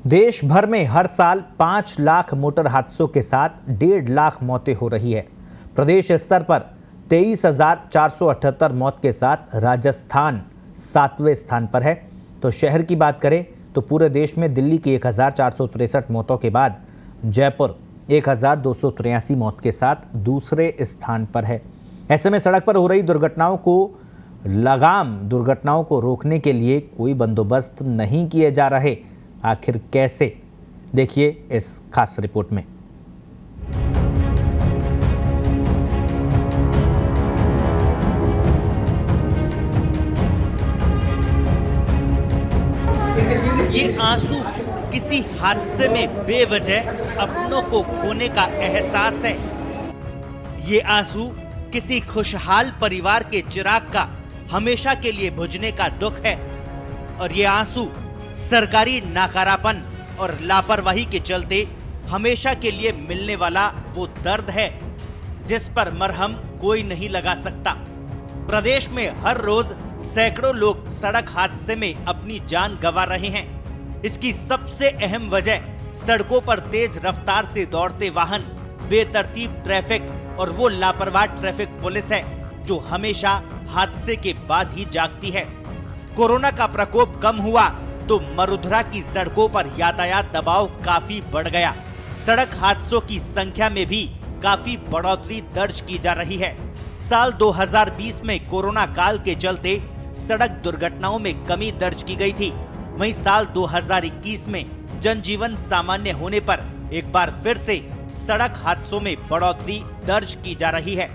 देश भर में हर साल 5 लाख मोटर हादसों के साथ 1.5 लाख मौतें हो रही है। प्रदेश स्तर पर 23,478 मौत के साथ राजस्थान 7वें स्थान पर है। तो शहर की बात करें तो पूरे देश में दिल्ली की 1,463 मौतों के बाद जयपुर 1,283 मौत के साथ दूसरे स्थान पर है। ऐसे में सड़क पर हो रही दुर्घटनाओं को रोकने के लिए कोई बंदोबस्त नहीं किए जा रहे। आखिर कैसे, देखिए इस खास रिपोर्ट में। ये आंसू किसी हादसे में बेवजह अपनों को खोने का एहसास है। ये आंसू किसी खुशहाल परिवार के चिराग का हमेशा के लिए बुझने का दुख है। और ये आंसू सरकारी नाकारापन और लापरवाही के चलते हमेशा के लिए मिलने वाला वो दर्द है जिस पर मरहम कोई नहीं लगा सकता। प्रदेश में हर रोज सैकड़ों लोग सड़क हादसे में अपनी जान गंवा रहे हैं। इसकी सबसे अहम वजह सड़कों पर तेज रफ्तार से दौड़ते वाहन, बेतरतीब ट्रैफिक और वो लापरवाह ट्रैफिक पुलिस है जो हमेशा हादसे के बाद ही जागती है। कोरोना का प्रकोप कम हुआ तो मरुधरा की सड़कों पर यातायात दबाव काफी बढ़ गया। सड़क हादसों की संख्या में भी काफी बढ़ोतरी दर्ज की जा रही है। साल 2020 में कोरोना काल के चलते सड़क दुर्घटनाओं में कमी दर्ज की गई थी। वहीं साल 2021 में जनजीवन सामान्य होने पर एक बार फिर से सड़क हादसों में बढ़ोतरी दर्ज की जा रही है।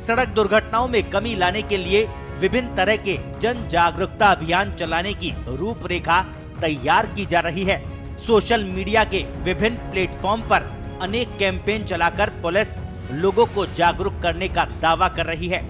सड़क दुर्घटनाओं में कमी लाने के लिए विभिन्न तरह के जन जागरूकता अभियान चलाने की रूपरेखा तैयार की जा रही है। सोशल मीडिया के विभिन्न प्लेटफॉर्म पर अनेक कैंपेन चलाकर पुलिस लोगों को जागरूक करने का दावा कर रही है।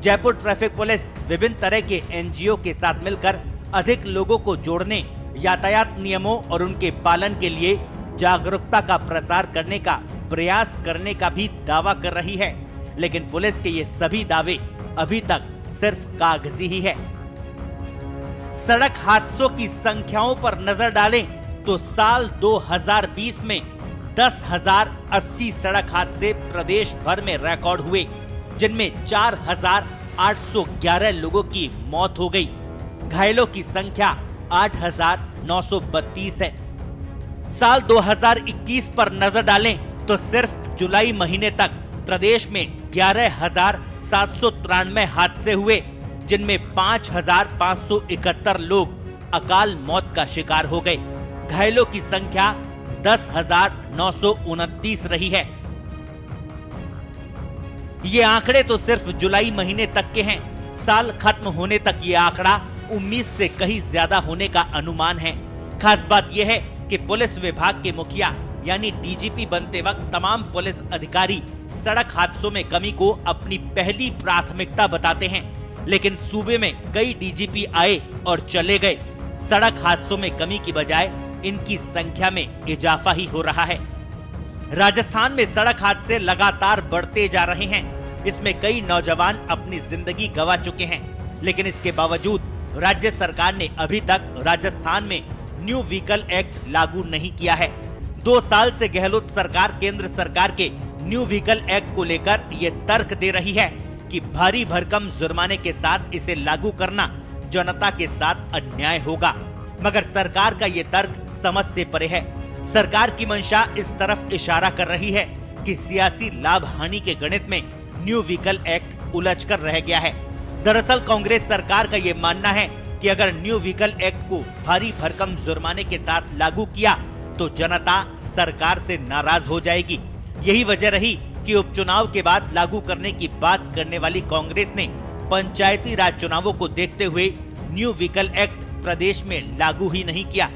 जयपुर ट्रैफिक पुलिस विभिन्न तरह के एनजीओ के साथ मिलकर अधिक लोगों को जोड़ने, यातायात नियमों और उनके पालन के लिए जागरूकता का प्रसार करने का प्रयास करने का भी दावा कर रही है। लेकिन पुलिस के ये सभी दावे अभी तक सिर्फ कागजी ही है। सड़क हादसों की संख्याओं पर नजर डालें तो साल 2020 में 10,080 सड़क हादसे प्रदेश भर में रिकॉर्ड हुए, जिनमें 4,811 लोगों की मौत हो गई। घायलों की संख्या 8,932 है। साल 2021 पर नजर डालें तो सिर्फ जुलाई महीने तक प्रदेश में 11,793 हादसे हुए, जिनमें 5,571 लोग अकाल मौत का शिकार हो गए। घायलों की संख्या 10,929 रही है। ये आंकड़े तो सिर्फ जुलाई महीने तक के हैं। साल खत्म होने तक ये आंकड़ा उम्मीद से कहीं ज्यादा होने का अनुमान है। खास बात यह है कि पुलिस विभाग के मुखिया यानी डीजीपी बनते वक्त तमाम पुलिस अधिकारी सड़क हादसों में कमी को अपनी पहली प्राथमिकता बताते हैं, लेकिन सूबे में कई डीजीपी आए और चले गए। सड़क हादसों में कमी की बजाय इनकी संख्या में इजाफा ही हो रहा है। राजस्थान में सड़क हादसे लगातार बढ़ते जा रहे हैं। इसमें कई नौजवान अपनी जिंदगी गंवा चुके हैं, लेकिन इसके बावजूद राज्य सरकार ने अभी तक राजस्थान में न्यू व्हीकल एक्ट लागू नहीं किया है। 2 साल से गहलोत सरकार केंद्र सरकार के न्यू व्हीकल एक्ट को लेकर ये तर्क दे रही है कि भारी भरकम जुर्माने के साथ इसे लागू करना जनता के साथ अन्याय होगा, मगर सरकार का ये तर्क समझ से परे है। सरकार की मंशा इस तरफ इशारा कर रही है कि सियासी लाभ हानि के गणित में न्यू व्हीकल एक्ट उलझकर रह गया है। दरअसल कांग्रेस सरकार का ये मानना है कि अगर न्यू व्हीकल एक्ट को भारी भरकम जुर्माने के साथ लागू किया तो जनता सरकार से नाराज हो जाएगी। यही वजह रही कि उपचुनाव के बाद लागू करने की बात करने वाली कांग्रेस ने पंचायती राज चुनावों को देखते हुए न्यू व्हीकल एक्ट प्रदेश में लागू ही नहीं किया।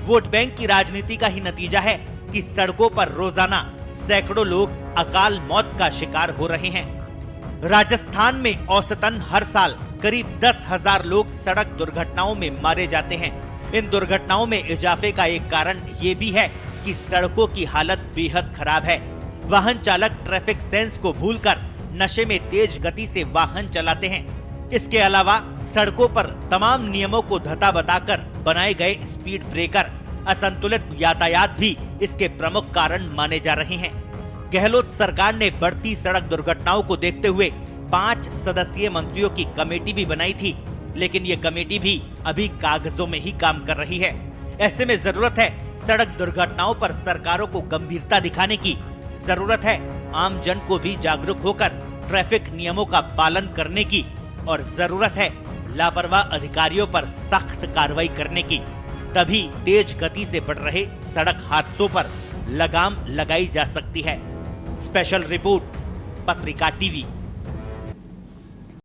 वोट बैंक की राजनीति का ही नतीजा है कि सड़कों पर रोजाना सैकड़ों लोग अकाल मौत का शिकार हो रहे हैं। राजस्थान में औसतन हर साल करीब 10,000 लोग सड़क दुर्घटनाओं में मारे जाते हैं। इन दुर्घटनाओं में इजाफे का एक कारण ये भी है कि सड़कों की हालत बेहद खराब है। वाहन चालक ट्रैफिक सेंस को भूलकर नशे में तेज गति से वाहन चलाते हैं। इसके अलावा सड़कों पर तमाम नियमों को धता बताकर बनाए गए स्पीड ब्रेकर असंतुलित यातायात भी इसके प्रमुख कारण माने जा रहे हैं। गहलोत सरकार ने बढ़ती सड़क दुर्घटनाओं को देखते हुए 5 सदस्यीय मंत्रियों की कमेटी भी बनाई थी, लेकिन ये कमेटी भी अभी कागजों में ही काम कर रही है। ऐसे में जरूरत है सड़क दुर्घटनाओं पर सरकारों को गंभीरता दिखाने की। जरूरत है आम जन को भी जागरूक होकर ट्रैफिक नियमों का पालन करने की, और जरूरत है लापरवाह अधिकारियों पर सख्त कार्रवाई करने की। तभी तेज गति से बढ़ रहे सड़क हादसों पर लगाम लगाई जा सकती है। स्पेशल रिपोर्ट, पत्रिका टीवी।